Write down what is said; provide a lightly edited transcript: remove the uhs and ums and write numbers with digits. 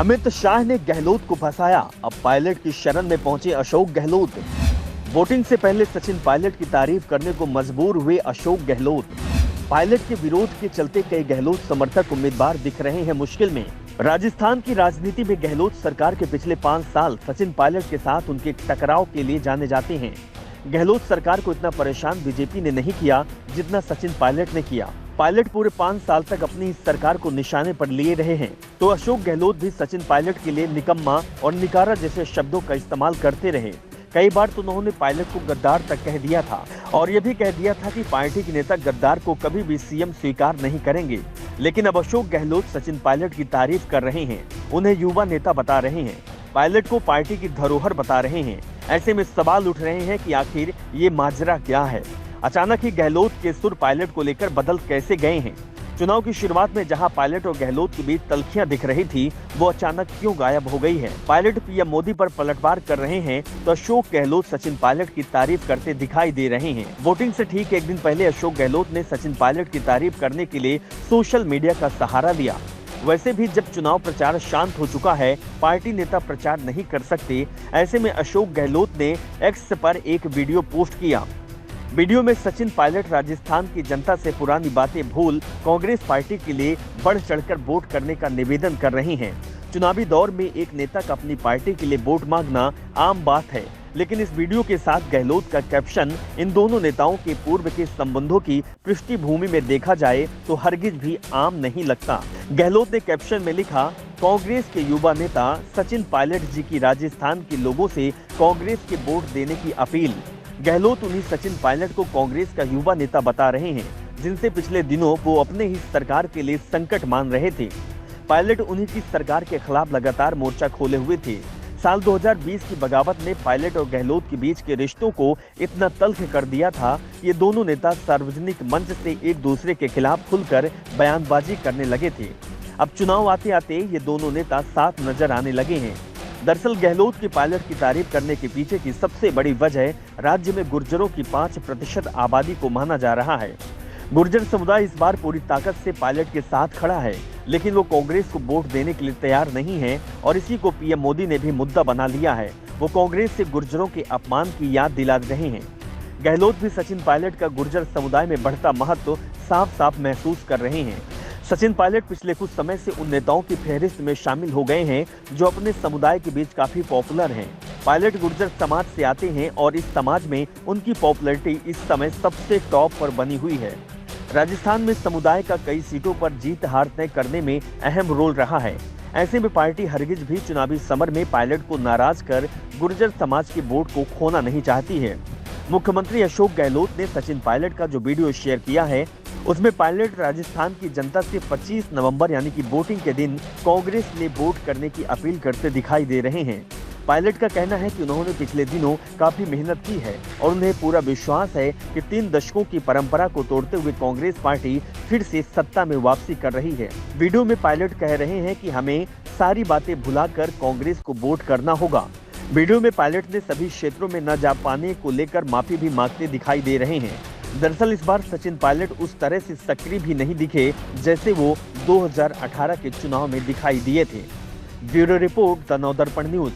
अमित शाह ने गहलोत को फंसाया, अब पायलट की शरण में पहुंचे अशोक गहलोत। वोटिंग से पहले सचिन पायलट की तारीफ करने को मजबूर हुए अशोक गहलोत। पायलट के विरोध के चलते कई गहलोत समर्थक उम्मीदवार दिख रहे हैं मुश्किल में। राजस्थान की राजनीति में गहलोत सरकार के पिछले 5 साल सचिन पायलट के साथ उनके टकराव के लिए जाने जाते हैं। गहलोत सरकार को इतना परेशान बीजेपी ने नहीं किया जितना सचिन पायलट ने किया। पायलट पूरे 5 साल तक अपनी इस सरकार को निशाने पर लिए रहे हैं, तो अशोक गहलोत भी सचिन पायलट के लिए निकम्मा और निकारा जैसे शब्दों का इस्तेमाल करते रहे। कई बार तो उन्होंने पायलट को गद्दार तक कह दिया था और ये भी कह दिया था कि पार्टी के नेता गद्दार को कभी भी सीएम स्वीकार नहीं करेंगे। लेकिन अब अशोक गहलोत सचिन पायलट की तारीफ कर रहे हैं, उन्हें युवा नेता बता रहे हैं, पायलट को पार्टी की धरोहर बता रहे हैं। ऐसे में सवाल उठ रहे हैं कि आखिर ये माजरा क्या है। अचानक ही गहलोत के सुर पायलट को लेकर बदल कैसे गए हैं। चुनाव की शुरुआत में जहां पायलट और गहलोत के बीच तल्खियां दिख रही थी, वो अचानक क्यों गायब हो गई है। पायलट पीएम मोदी पर पलटवार कर रहे हैं तो अशोक गहलोत सचिन पायलट की तारीफ करते दिखाई दे रहे हैं। वोटिंग से ठीक एक दिन पहले अशोक गहलोत ने सचिन पायलट की तारीफ करने के लिए सोशल मीडिया का सहारा लिया। वैसे भी जब चुनाव प्रचार शांत हो चुका है, पार्टी नेता प्रचार नहीं कर सकते। ऐसे में अशोक गहलोत ने एक्स पर एक वीडियो पोस्ट किया। वीडियो में सचिन पायलट राजस्थान की जनता से पुरानी बातें भूल कांग्रेस पार्टी के लिए बढ़ चढ़कर वोट करने का निवेदन कर रहे हैं। चुनावी दौर में एक नेता का अपनी पार्टी के लिए वोट मांगना आम बात है, लेकिन इस वीडियो के साथ गहलोत का कैप्शन इन दोनों नेताओं के पूर्व के संबंधों की पृष्ठभूमि में देखा जाए तो हरगिज भी आम नहीं लगता। गहलोत ने कैप्शन में लिखा, कांग्रेस के युवा नेता सचिन पायलट जी की राजस्थान के लोगों से कांग्रेस के वोट देने की अपील। गहलोत उन्हीं सचिन पायलट को कांग्रेस का युवा नेता बता रहे हैं जिनसे पिछले दिनों वो अपने ही सरकार के लिए संकट मान रहे थे। पायलट उन्हीं की सरकार के खिलाफ लगातार मोर्चा खोले हुए थे। साल 2020 की बगावत ने पायलट और गहलोत के बीच के रिश्तों को इतना तल्ख कर दिया था, ये दोनों नेता सार्वजनिक मंच से एक दूसरे के खिलाफ खुलकर बयानबाजी करने लगे थे। अब चुनाव आते आते ये दोनों नेता साथ नजर आने लगे हैं। दरअसल गहलोत की पायलट की तारीफ करने के पीछे की सबसे बड़ी वजह राज्य में गुर्जरों की 5% आबादी को माना जा रहा है। गुर्जर समुदाय इस बार पूरी ताकत से पायलट के साथ खड़ा है, लेकिन वो कांग्रेस को वोट देने के लिए तैयार नहीं है और इसी को पीएम मोदी ने भी मुद्दा बना लिया है। वो कांग्रेस से गुर्जरों के अपमान की याद दिला रहे हैं। गहलोत भी सचिन पायलट का गुर्जर समुदाय में बढ़ता महत्व साफ साफ महसूस कर रहे हैं। सचिन पायलट पिछले कुछ समय से उन नेताओं की फहरिस्त में शामिल हो गए हैं जो अपने समुदाय के बीच काफी पॉपुलर हैं। पायलट गुर्जर समाज से आते हैं और इस समाज में उनकी पॉपुलैरिटी इस समय सबसे टॉप पर बनी हुई है। राजस्थान में समुदाय का कई सीटों पर जीत हार तय करने में अहम रोल रहा है। ऐसे में पार्टी हरगिज भी चुनावी समर में पायलट को नाराज कर गुर्जर समाज के वोट को खोना नहीं चाहती है। मुख्यमंत्री अशोक गहलोत ने सचिन पायलट का जो वीडियो शेयर किया है, उसमें पायलट राजस्थान की जनता से 25 नवंबर यानी कि वोटिंग के दिन कांग्रेस में वोट करने की अपील करते दिखाई दे रहे हैं। पायलट का कहना है कि उन्होंने पिछले दिनों काफी मेहनत की है और उन्हें पूरा विश्वास है कि 3 दशकों की परंपरा को तोड़ते हुए कांग्रेस पार्टी फिर से सत्ता में वापसी कर रही है। वीडियो में पायलट कह रहे हैं कि हमें सारी बातें भुलाकर कांग्रेस को वोट करना होगा। वीडियो में पायलट ने सभी क्षेत्रों में न जा पाने को लेकर माफी भी मांगते दिखाई दे रहे हैं। दरअसल इस बार सचिन पायलट उस तरह से सक्रिय भी नहीं दिखे जैसे वो 2018 के चुनाव में दिखाई दिए थे। Bureau report, the Navdarpan news.